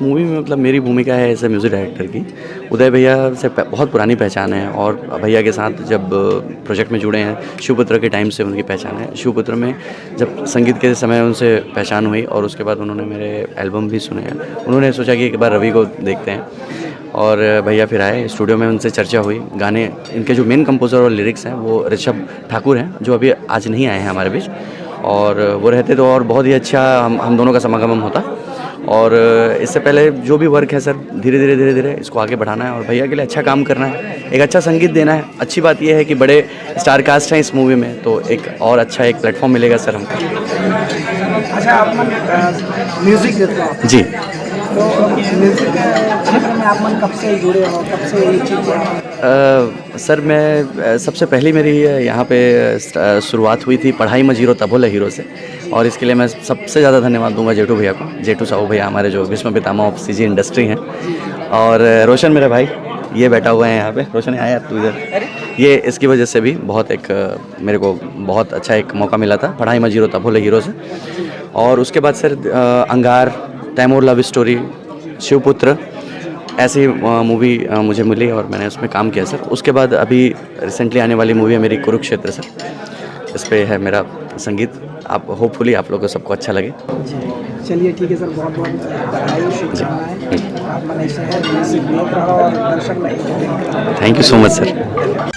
Movie में मतलब मेरी भूमिका है एज ए म्यूज़िक डायरेक्टर की। उदय भैया से बहुत पुरानी पहचान है और भैया के साथ जब प्रोजेक्ट में जुड़े हैं शिवपुत्र के टाइम से उनकी पहचान है। शिवपुत्र में जब संगीत के समय उनसे पहचान हुई और उसके बाद उन्होंने मेरे एल्बम भी सुने हैं। उन्होंने सोचा कि एक बार रवि को देखते हैं और भैया फिर आए स्टूडियो में, उनसे चर्चा हुई। गाने इनके जो मेन कंपोज़र और लिरिक्स हैं वो ऋषभ ठाकुर हैं, जो अभी आज नहीं आए हैं हमारे बीच, और वो रहते तो और बहुत ही अच्छा हम दोनों का समागम होता। और इससे पहले जो भी वर्क है सर, धीरे धीरे इसको आगे बढ़ाना है और भैया के लिए अच्छा काम करना है, एक अच्छा संगीत देना है। अच्छी बात यह है कि बड़े स्टार कास्ट हैं इस मूवी में, तो एक और अच्छा एक प्लेटफॉर्म मिलेगा सर हमको। अच्छा, आप म्यूजिक देते हो जी तो म्यूजिक क्षेत्र में आप कब से जुड़े हो, कब से ये चीज़? सर मैं सबसे पहली मेरी यहाँ पे शुरुआत हुई थी पढ़ाई में जीरो तब होला हीरो से, और इसके लिए मैं सबसे ज़्यादा धन्यवाद दूंगा जेठू भैया को, जेठू साहू भैया हमारे जो विश्व पितामह ऑफ सीजी इंडस्ट्री हैं। और रोशन मेरा भाई ये बैठा हुआ है यहाँ पे, रोशन आया तू इधर, ये इसकी वजह से भी बहुत एक मेरे को बहुत अच्छा एक मौका मिला था पढ़ाई में जीरो तब होला हीरो से। और उसके बाद सर अंगार, तैमूर लव स्टोरी, शिवपुत्र ऐसी मूवी मुझे मिली और मैंने उसमें काम किया सर। उसके बाद अभी रिसेंटली आने वाली मूवी है मेरी कुरुक्षेत्र सर, इस पे है मेरा संगीत। आप होपफुली आप लोगों को सबको अच्छा लगे। चलिए ठीक है सर, बहुत बहुत बधाई, शुभकामनाएं। आप मैंने शहर म्यूजिक देख रहा और दर्शक like. Thank you so much sir.